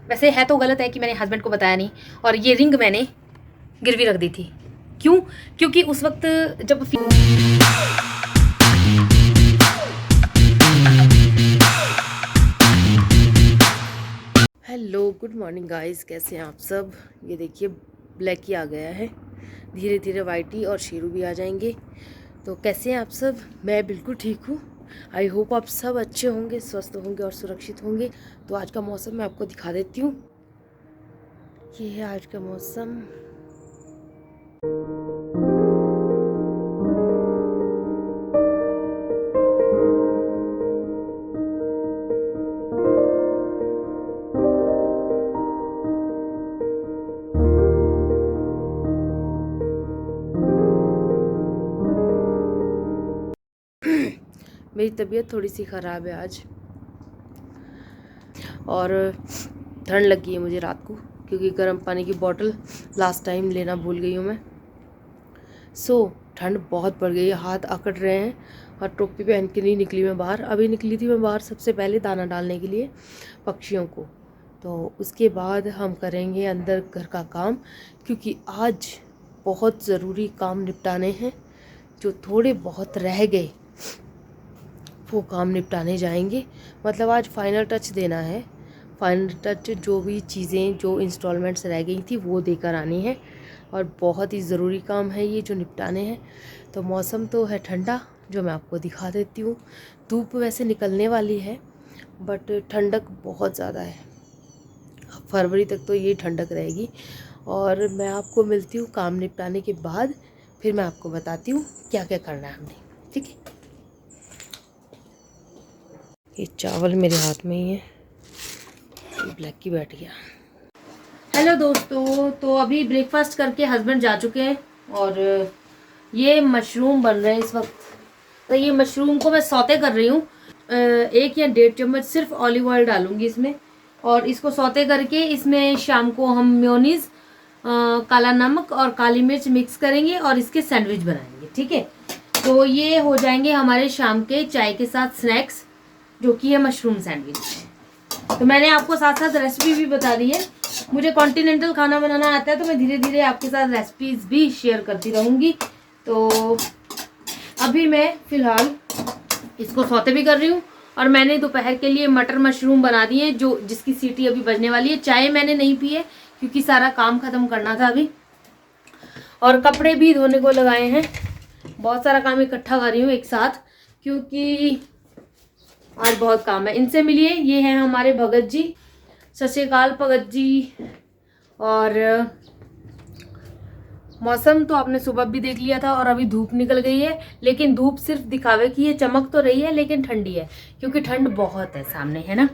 वैसे है तो गलत है कि मैंने हस्बैंड को बताया नहीं। और ये रिंग मैंने गिरवी रख दी थी। क्यों? क्योंकि उस वक्त जब हेलो गुड मॉर्निंग गाइस, कैसे हैं आप सब। ये देखिए ब्लैक ही आ गया है, धीरे धीरे वाइट ही और शेरू भी आ जाएंगे। तो कैसे हैं आप सब? मैं बिल्कुल ठीक हूँ। आई होप आप सब अच्छे होंगे, स्वस्थ होंगे और सुरक्षित होंगे। तो आज का मौसम मैं आपको दिखा देती हूँ। ये है आज का मौसम। मेरी तबीयत थोड़ी सी ख़राब है आज, और ठंड लगी है मुझे रात को, क्योंकि गर्म पानी की बोतल लास्ट टाइम लेना भूल गई हूँ मैं। ठंड बहुत बढ़ गई है, हाथ अकड़ रहे हैं। और टोपी पहन के नहीं निकली मैं बाहर। अभी निकली थी मैं बाहर सबसे पहले दाना डालने के लिए पक्षियों को। तो उसके बाद हम करेंगे अंदर घर का काम, क्योंकि आज बहुत ज़रूरी काम निपटाने हैं। जो थोड़े बहुत रह गए वो काम निपटाने जाएंगे। मतलब आज फाइनल टच देना है। फाइनल टच, जो भी चीज़ें जो इंस्टॉलमेंट्स रह गई थी वो देकर आनी है, और बहुत ही ज़रूरी काम है ये जो निपटाने हैं। तो मौसम तो है ठंडा, जो मैं आपको दिखा देती हूँ। धूप वैसे निकलने वाली है, बट ठंडक बहुत ज़्यादा है। फरवरी तक तो ये ठंडक रहेगी। और मैं आपको मिलती हूँ काम निपटाने के बाद, फिर मैं आपको बताती हूँ क्या क्या करना है हमने। ठीक है, ये चावल मेरे हाथ में ही है, ये ब्लैक की बैठ गया। हेलो दोस्तों, तो अभी ब्रेकफास्ट करके हस्बैंड जा चुके हैं, और ये मशरूम बन रहे हैं इस वक्त। तो ये मशरूम को मैं सौते कर रही हूँ। 1 या 1.5 चम्मच सिर्फ ऑलिव ऑयल डालूंगी इसमें, और इसको सौते करके इसमें शाम को हम मेयोनीज, काला नमक और काली मिर्च मिक्स करेंगे और इसके सैंडविच बनाएंगे। ठीक है, तो ये हो जाएंगे हमारे शाम के चाय के साथ स्नैक्स, जो कि है मशरूम सैंडविच। तो मैंने आपको साथ साथ रेसिपी भी बता दी है। मुझे कॉन्टिनेंटल खाना बनाना आता है, तो मैं धीरे धीरे आपके साथ रेसिपीज भी शेयर करती रहूँगी। तो अभी मैं फ़िलहाल इसको सौते भी कर रही हूँ, और मैंने दोपहर के लिए मटर मशरूम बना दिए हैं, जो जिसकी सीटी अभी बजने वाली है। चाय मैंने नहीं पी है, क्योंकि सारा काम ख़त्म करना था अभी, और कपड़े भी धोने को लगाए हैं। बहुत सारा काम इकट्ठा कर रही हूँ एक साथ, क्योंकि आज बहुत काम है। इनसे मिलिए, ये हैं हमारे भगत जी। सत श्री अकाल भगत जी। और मौसम तो आपने सुबह भी देख लिया था, और अभी धूप निकल गई है, लेकिन धूप सिर्फ दिखावे की है, चमक तो रही है लेकिन ठंडी है, क्योंकि ठंड बहुत है सामने, है ना।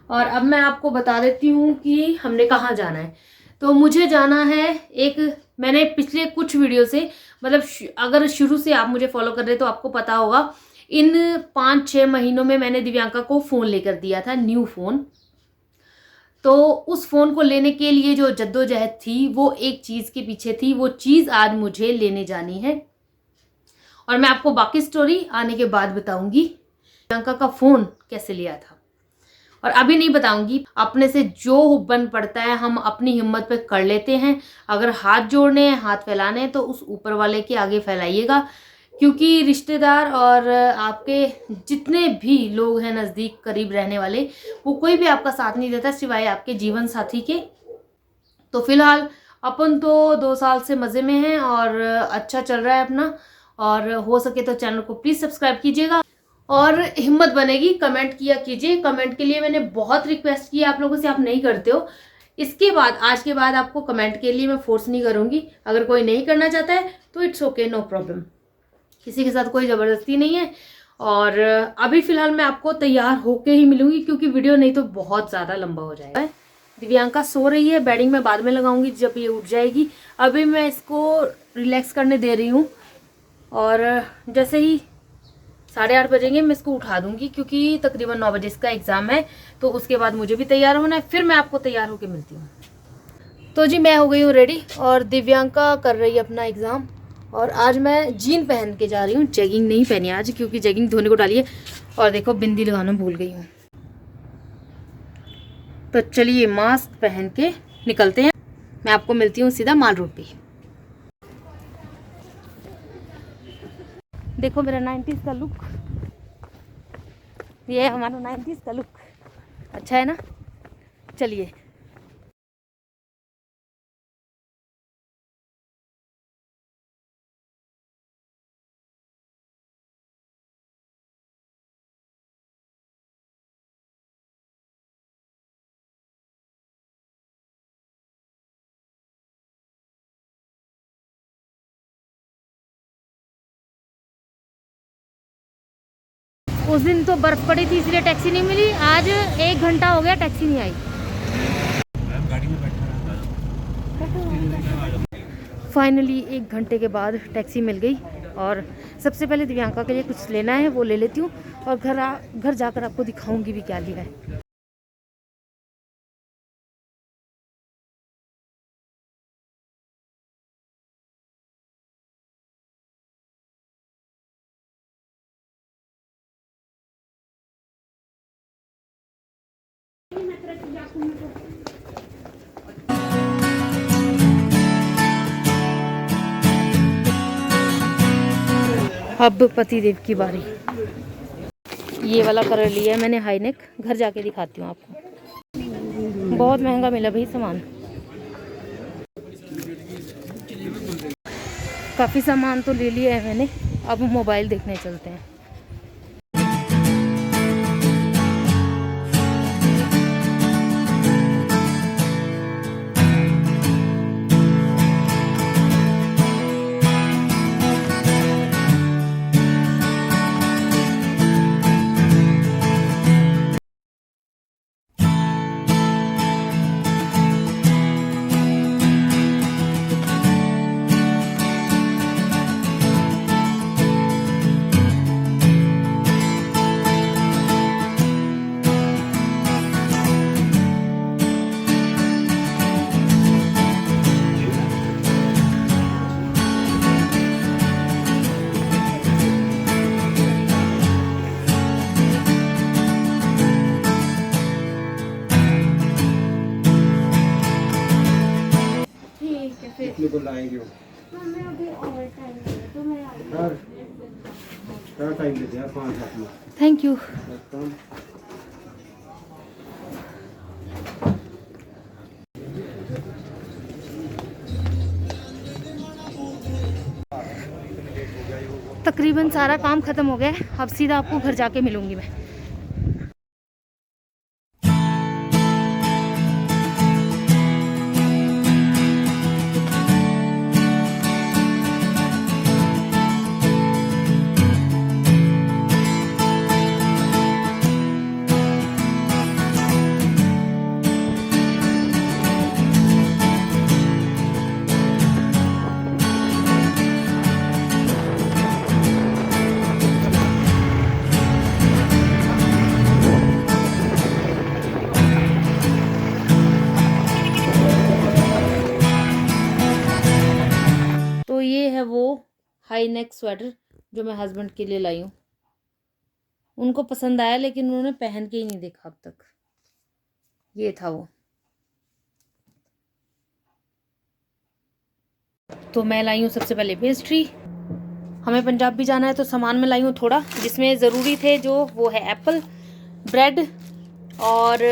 और अब मैं आपको बता देती हूँ कि हमने कहाँ जाना है। तो मुझे जाना है मैंने पिछले कुछ वीडियो से, मतलब अगर शुरू से आप मुझे फॉलो कर रहे तो आपको पता होगा, इन 5-6 महीनों में मैंने दिव्यांका को फ़ोन लेकर दिया था, न्यू फ़ोन। तो उस फ़ोन को लेने के लिए जो जद्दोजहद थी, वो एक चीज़ के पीछे थी। वो चीज़ आज मुझे लेने जानी है, और मैं आपको बाकी स्टोरी आने के बाद बताऊंगी। दिव्यांका का फ़ोन कैसे लिया था, और अभी नहीं बताऊंगी। अपने से जो बन पड़ता है हम अपनी हिम्मत पे कर लेते हैं। अगर हाथ जोड़ने हैं, हाथ फैलाने हैं, तो उस ऊपर वाले के आगे फैलाइएगा, क्योंकि रिश्तेदार और आपके जितने भी लोग हैं नज़दीक करीब रहने वाले, वो कोई भी आपका साथ नहीं देता सिवाय आपके जीवन साथी के। तो फिलहाल अपन तो 2 साल से मज़े में हैं, और अच्छा चल रहा है अपना। और हो सके तो चैनल को प्लीज़ सब्सक्राइब कीजिएगा, और हिम्मत बनेगी कमेंट किया कीजिए। कमेंट के लिए मैंने बहुत रिक्वेस्ट की आप लोगों से, आप नहीं करते हो। इसके बाद, आज के बाद आपको कमेंट के लिए मैं फोर्स नहीं करूँगी। अगर कोई नहीं करना चाहता है तो इट्स ओके, नो प्रॉब्लम। किसी के साथ कोई ज़बरदस्ती नहीं है। और अभी फ़िलहाल मैं आपको तैयार होके ही मिलूंगी, क्योंकि वीडियो नहीं तो बहुत ज़्यादा लंबा हो जाएगा। दिव्यांका सो रही है, बेडिंग में बाद में लगाऊंगी जब ये उठ जाएगी। अभी मैं इसको रिलैक्स करने दे रही हूँ, और जैसे ही 8:30 बजेंगे मैं इसको उठा दूंगी, क्योंकि तकरीबन 9 बजे इसका एग्ज़ाम है। तो उसके बाद मुझे भी तैयार होना है, फिर मैं आपको तैयार होके मिलती हूँ। तो जी मैं हो गई हूँ रेडी, और दिव्यांका कर रही है अपना एग्ज़ाम। और आज मैं जीन पहन के जा रही हूँ, जैगिंग नहीं पहनी आज, क्योंकि जैगिंग धोने को डाली है। और देखो बिंदी लगाना भूल गई हूँ। तो चलिए मास्क पहन के निकलते हैं। मैं आपको मिलती हूँ सीधा माल रोड पे। देखो मेरा 90s का लुक, ये है हमारा 90s का लुक। अच्छा है ना? चलिए। उस दिन तो बर्फ पड़ी थी इसलिए टैक्सी नहीं मिली। आज 1 घंटा हो गया टैक्सी नहीं आई। फाइनली 1 घंटे के बाद टैक्सी मिल गई। और सबसे पहले दिव्यांका के लिए कुछ लेना है, वो ले लेती हूँ और घर जाकर आपको दिखाऊंगी भी क्या लिया है। अब पतिदेव की बारी। ये वाला कलर लिया है मैंने हाई नेक, घर जाके दिखाती हूँ आपको। बहुत महंगा मिला भाई सामान। काफ़ी सामान तो ले लिया है मैंने, अब मोबाइल देखने चलते हैं। कितने को लाएंगे हो? क्या टाइम देते हैं? 5-7 मिनट। Thank you. तकरीबन सारा काम खत्म हो गया है, अब सीधा आपको घर जाके मिलूंगी मैं। तो ये है वो हाई नेक स्वेटर जो मैं हस्बैंड के लिए लाई हूँ। उनको पसंद आया लेकिन उन्होंने पहन के ही नहीं देखा अब तक। ये था वो। तो मैं लाई हूँ सबसे पहले पेस्ट्री। हमें पंजाब भी जाना है तो सामान में लाई हूँ थोड़ा, जिसमें ज़रूरी थे जो वो है एप्पल, ब्रेड, और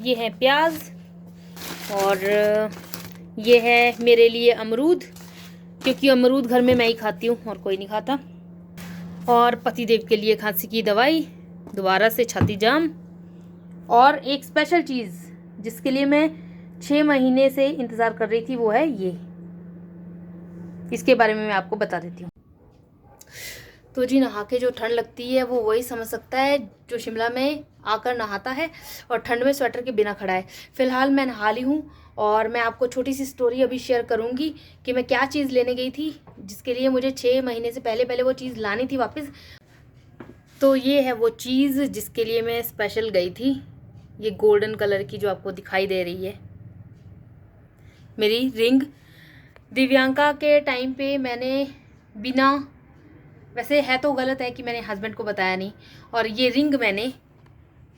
ये है प्याज, और ये है मेरे लिए अमरूद, क्योंकि अमरूद घर में मैं ही खाती हूँ और कोई नहीं खाता। और पतिदेव के लिए खांसी की दवाई, दोबारा से छाती जाम, और एक स्पेशल चीज़ जिसके लिए मैं 6 महीने से इंतज़ार कर रही थी, वो है ये। इसके बारे में मैं आपको बता देती हूँ। तो जी, नहा के जो ठंड लगती है वो वही समझ सकता है जो शिमला में आकर नहाता है और ठंड में स्वेटर के बिना खड़ा है। फ़िलहाल मैं नहा ली हूँ और मैं आपको छोटी सी स्टोरी अभी शेयर करूँगी कि मैं क्या चीज़ लेने गई थी, जिसके लिए मुझे 6 महीने से पहले वो चीज़ लानी थी वापस। तो ये है वो चीज़ जिसके लिए मैं स्पेशल गई थी। ये गोल्डन कलर की जो आपको दिखाई दे रही है, मेरी रिंग। दिव्यांका के टाइम पे मैंने बिना, वैसे है तो गलत है कि मैंने हस्बैंड को बताया नहीं, और ये रिंग मैंने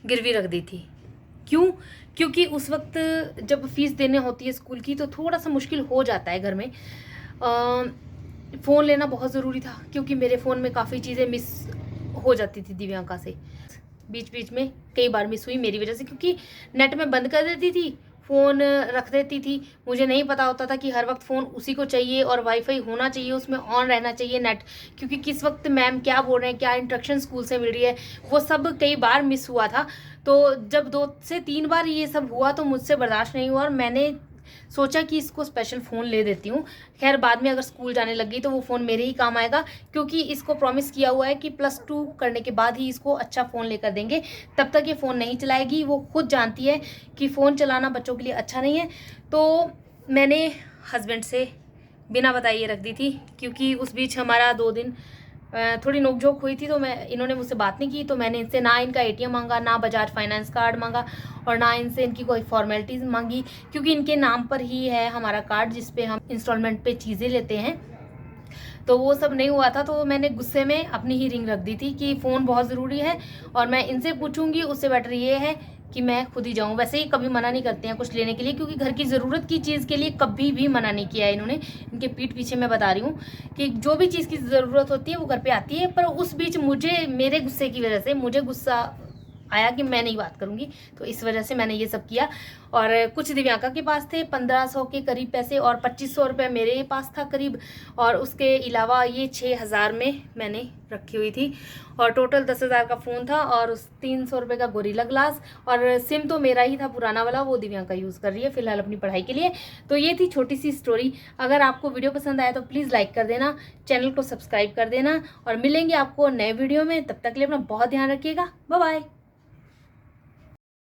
गिरवी रख दी थी। क्यों? क्योंकि उस वक्त जब फीस देने होती है स्कूल की तो थोड़ा सा मुश्किल हो जाता है घर में। फ़ोन लेना बहुत ज़रूरी था क्योंकि मेरे फ़ोन में काफ़ी चीज़ें मिस हो जाती थी दिव्यांका से, बीच बीच में कई बार मिस हुई मेरी वजह से, क्योंकि नेट में बंद कर देती थी, फ़ोन रख देती थी। मुझे नहीं पता होता था कि हर वक्त फ़ोन उसी को चाहिए और वाईफाई होना चाहिए, उसमें ऑन रहना चाहिए नेट, क्योंकि किस वक्त मैम क्या बोल रहे हैं, क्या इंस्ट्रक्शन स्कूल से मिल रही है, वो सब कई बार मिस हुआ था। तो जब 2 से 3 बार ये सब हुआ तो मुझसे बर्दाश्त नहीं हुआ और मैंने सोचा कि इसको स्पेशल फ़ोन ले देती हूँ। खैर बाद में अगर स्कूल जाने लग गई तो वो फ़ोन मेरे ही काम आएगा, क्योंकि इसको प्रॉमिस किया हुआ है कि +2 करने के बाद ही इसको अच्छा फ़ोन लेकर देंगे। तब तक ये फ़ोन नहीं चलाएगी। वो खुद जानती है कि फ़ोन चलाना बच्चों के लिए अच्छा नहीं है। तो मैंने हस्बैंड से बिना बताए ये रख दी थी, क्योंकि उस बीच हमारा 2 दिन थोड़ी नोक-झोंक हुई थी, तो इन्होंने मुझसे बात नहीं की, तो मैंने इनसे ना इनका एटीएम मांगा, ना बजाज फाइनेंस कार्ड मांगा और ना इनसे इनकी कोई फॉर्मेलिटीज़ मांगी, क्योंकि इनके नाम पर ही है हमारा कार्ड जिस पे हम इंस्टॉलमेंट पे चीज़ें लेते हैं। तो वो सब नहीं हुआ था, तो मैंने गुस्से में अपनी ही रिंग रख दी थी कि फ़ोन बहुत ज़रूरी है और मैं इनसे पूछूंगी, उससे बेटर ये है कि मैं खुद ही जाऊँ। वैसे ही कभी मना नहीं करते हैं कुछ लेने के लिए, क्योंकि घर की ज़रूरत की चीज़ के लिए कभी भी मना नहीं किया है इन्होंने। इनके पीठ पीछे मैं बता रही हूँ कि जो भी चीज़ की ज़रूरत होती है वो घर पे आती है, पर उस बीच मुझे मेरे गुस्से की वजह से मुझे गुस्सा आया कि मैं नहीं बात करूँगी, तो इस वजह से मैंने ये सब किया। और कुछ दिव्यांका के पास थे 1500 के करीब पैसे और 2500 रुपये मेरे पास था करीब, और उसके अलावा ये 6000 में मैंने रखी हुई थी और टोटल 10,000 का फ़ोन था और उस 300 रुपये का गोरिल्ला ग्लास, और सिम तो मेरा ही था पुराना वाला, वो दिव्यांका यूज़ कर रही है फ़िलहाल अपनी पढ़ाई के लिए। तो ये थी छोटी सी स्टोरी। अगर आपको वीडियो पसंद आया तो प्लीज़ लाइक कर देना, चैनल को सब्सक्राइब कर देना और मिलेंगे आपको नए वीडियो में। तब तक के लिए अपना बहुत ध्यान रखिएगा। Bye bye.